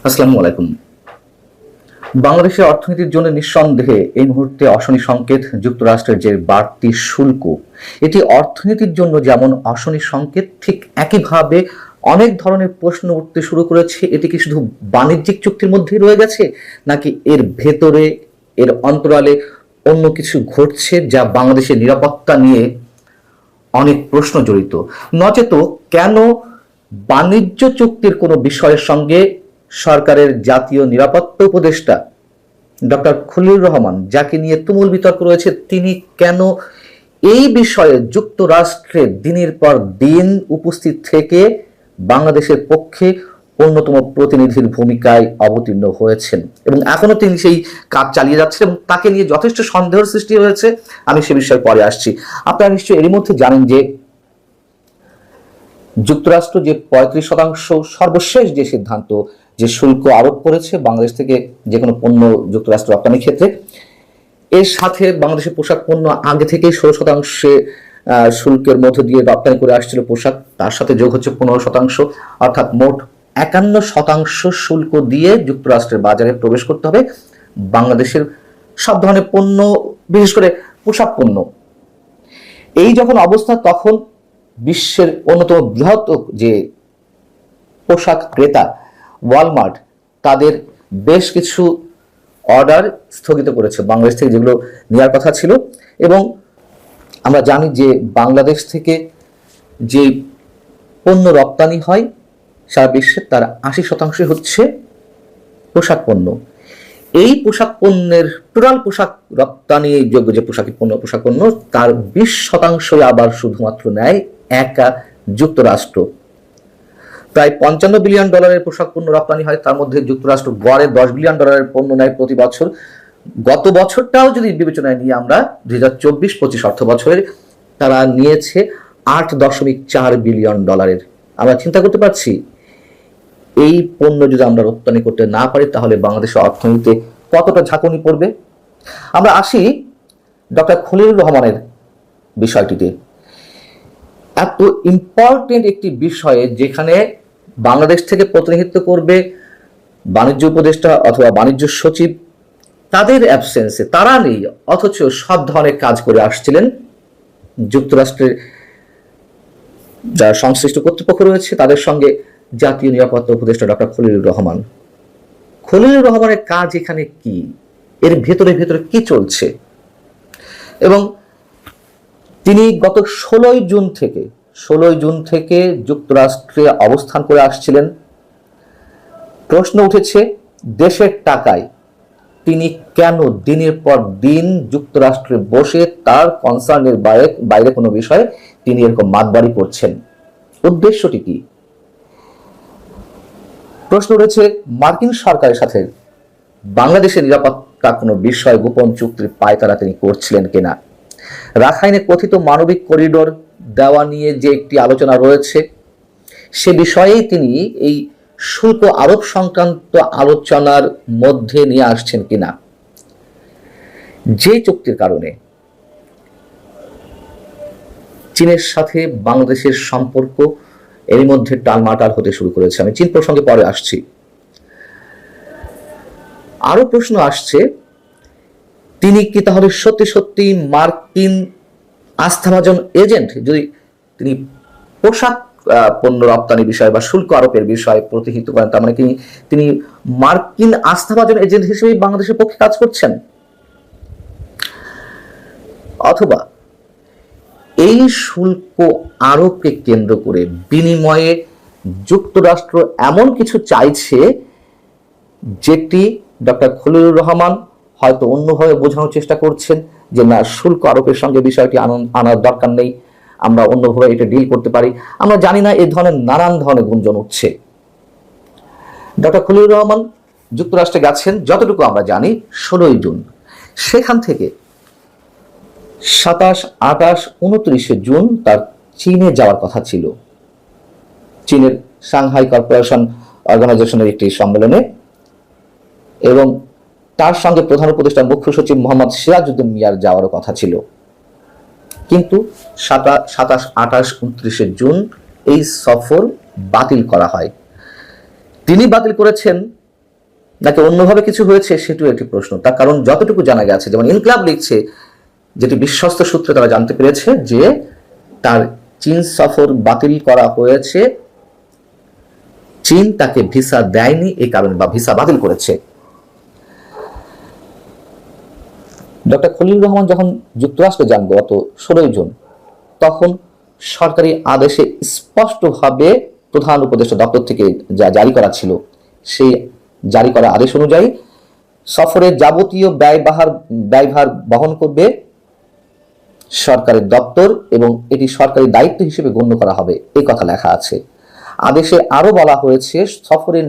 আসসালামু আলাইকুম। বাংলাদেশের অর্থনীতির জন্য নিঃসন্দেহে এই মুহূর্তে অশনি সংকেত যুক্তরাষ্ট্রের যে বাড়তি শুল্ক, এটি অর্থনীতির জন্য যেমন অশনি সংকেত, ঠিক একইভাবে অনেক ধরনের প্রশ্ন উঠতে শুরু করেছে। এটি কি শুধু বাণিজ্যিক চুক্তির মধ্যেই রয়ে গেছে, নাকি এর ভেতরে, এর অন্তরালে অন্য কিছু ঘটছে যা বাংলাদেশের নিরাপত্তা নিয়ে অনেক প্রশ্ন জড়িত? নচেত কেন বাণিজ্য চুক্তির কোনো বিষয়ের সঙ্গে সরকারের জাতীয় নিরাপত্তা উপদেষ্টা ডক্টর খলিলুর রহমান, যাকে নিয়ে তুমুল বিতর্ক রয়েছে, তিনি কেন এই বিষয়ে যুক্তরাষ্ট্রে দিনের পর দিন উপস্থিত থেকে বাংলাদেশের পক্ষে অন্যতম প্রতিনিধির ভূমিকায় অবতীর্ণ হয়েছেন এবং এখনো তিনি সেই কাজ চালিয়ে যাচ্ছেন এবং তাকে নিয়ে যথেষ্ট সন্দেহের সৃষ্টি হয়েছে। আমি সে বিষয়ে পরে আসছি। আপনারা নিশ্চয়ই এরই মধ্যে জানেন যে যুক্তরাষ্ট্র যে 35% সর্বশেষ যে সিদ্ধান্ত, যে শুল্ক আরোপ করেছে বাংলাদেশ থেকে যে কোনো পণ্য যুক্তরাষ্ট্র রপ্তানির ক্ষেত্রে, এর সাথে বাংলাদেশের পোশাক পণ্য আগে থেকেই 16% শুল্কের মধ্য দিয়ে রপ্তানি করে আসছিল পোশাক, তার সাথে যোগ হচ্ছে 15%, অর্থাৎ মোট 51% শুল্ক দিয়ে যুক্তরাষ্ট্রের বাজারে প্রবেশ করতে হবে বাংলাদেশের সব ধরনের পণ্য, বিশেষ করে পোশাক পণ্য। এই যখন অবস্থা, তখন বিশ্বের অন্যতম বৃহৎ যে পোশাক ক্রেতা ওয়ালমার্ট, তাদের বেশ কিছু অর্ডার স্থগিত করেছে বাংলাদেশ থেকে, যেগুলো নেওয়ার কথা ছিল। এবং আমরা জানি যে বাংলাদেশ থেকে যে পণ্য রপ্তানি হয় সারা বিশ্বে, তার 80% হচ্ছে পোশাক পণ্য। এই পোশাক পণ্যের টোটাল পোশাক রপ্তানি যোগ্য যে পোশাক পণ্য, তার 20% আবার শুধুমাত্র নেয় একা যুক্তরাষ্ট্র। প্রায় $55 বিলিয়ন পোশাক পণ্য রপ্তানি হয়, তার মধ্যে যুক্তরাষ্ট্র গড়ে $10 বিলিয়ন পণ্য নেয় প্রতি বছর। গত বছরটাও যদি বিবেচনায় নিয়ে আমরা 2024-25 অর্থ বছরে তারা নিয়েছে $8.4 বিলিয়ন। আমরা চিন্তা করতে পারছি এই পণ্য যদি আমরা রপ্তানি করতে না পারি, তাহলে বাংলাদেশের অর্থনীতিতে কতটা ঝাঁকুনি পড়বে। আমরা আসি ডক্টর খলিলুর রহমানের বিষয়টিতে। এত ইম্পর্টেন্ট একটি বিষয়ে, যেখানে বাংলাদেশ থেকে প্রতিনিধিত্ব করবে বাণিজ্য উপদেষ্টা অথবা বাণিজ্য সচিব, তাদের অ্যাবসেন্সে, তারা নেই, অথচ সব ধরনের কাজ করে আসছিলেন যুক্তরাষ্ট্রের যারা সংশ্লিষ্ট কর্তৃপক্ষ রয়েছে, তাদের সঙ্গে জাতীয় নিরাপত্তা উপদেষ্টা ডক্টর খলিলুর রহমান। খলিলুর রহমানের কাজ এখানে কি, এর ভেতরে ভেতরে কি চলছে? এবং তিনি গত 16 জুন থেকে যুক্তরাষ্ট্রে অবস্থান করে আসছিলেন। প্রশ্ন উঠেছে, দেশের টাকায় তিনি কেন দিনের পর দিন যুক্তরাষ্ট্রে বসে তার কনসার্নের বাইরে কোনো বিষয়ে তিনি এরকম মাতবাড়ি করছেন? উদ্দেশ্যটি কি? প্রশ্ন উঠেছে, মার্কিন সরকারের সাথে বাংলাদেশের নিরাপত্তা কোনো বিষয় গোপন চুক্তির পায়তারা তিনি করছিলেন কিনা? রাখাইনে কথিত মানবিক করিডোর দেওয়া নিয়ে যে একটি আলোচনা রয়েছে, সে বিষয়েই তিনি এই শুল্ক আরোপ সংক্রান্ত আলোচনার মধ্যে নিয়ে আসছেন কিনা? যে চুক্তির কারণে চীনের সাথে বাংলাদেশের সম্পর্ক এর মধ্যে টালমাটাল হতে শুরু করেছে। আমি চীন প্রসঙ্গে পরে আসছি। আরো প্রশ্ন আসছে, তিনি কি তাহলে সত্যি সত্যি মার্কিন আস্থাভাজন এজেন্ট? যদি তিনি পোশাক পণ্য রপ্তানি বিষয় বা শুল্ক আরোপের বিষয়ে প্রতিহিত করেন, তার মানে তিনি মার্কিন আস্থাভাজন এজেন্ট হিসেবে বাংলাদেশের পক্ষে কাজ করছেন। অথবা এই শুল্ক আরোপকে কেন্দ্র করে বিনিময়ে যুক্তরাষ্ট্র এমন কিছু চাইছে যেটি ডক্টর খলিলুর রহমান হয়তো অন্যভাবে বোঝানোর চেষ্টা করছেন, যে না, শুল্ক আরোপের সঙ্গে বিষয়টি আনার দরকার নেই, আমরা অন্যভাবে এটা ডিল করতে পারি। আমরা জানি না, এই ধরনের নানান ধরনের গুঞ্জন উঠছে। ডক্টর খলিলুর রহমান যুক্তরাষ্ট্রে গেছেন যতটুকু আমরা জানি 16 জুন। সেখান থেকে 27, 28, 29 জুন তার চীনে যাওয়ার কথা ছিল, চীনের সাংহাই কর্পোরেশন অর্গানাইজেশনের একটি সম্মেলনে, এবং তার সঙ্গে প্রধান উপদেষ্টা মুখ্য সচিব মোহাম্মদ সিরাজউদ্দিন মিয়ার যাওয়ারও কথা ছিল। কিন্তু 27, 28, 29 জুন এই সফর বাতিল করা হয়। তিনি বাতিল করেছেন নাকি অন্যভাবে কিছু হয়েছে সেটিও একটি প্রশ্ন। তার কারণ যতটুকু জানা গেছে, যেমন ইনকলাব লিখছে, যেটি বিশ্বস্ত সূত্রে তারা জানতে পেরেছে যে তার চীন সফর বাতিল করা হয়েছে, চীন তাকে ভিসা দেয়নি এই কারণে, বা ভিসা বাতিল করেছে। ডক্টর খলিলুর রহমান যখন যুক্তরাষ্ট্রে যান গত 16 জুন, তখন সরকারি আদেশে স্পষ্টভাবে প্রধান উপদেষ্টা দপ্তর থেকে যা জারি করা ছিল, সেই জারি করা আদেশ অনুযায়ী সফরের যাবতীয় ব্যয়ভার বহন করবে সরকারের দপ্তর এবং এটি সরকারি দায়িত্ব হিসেবে গণ্য করা হবে, এই কথা লেখা আছে। আদেশে আরো বলা হয়েছে সফরের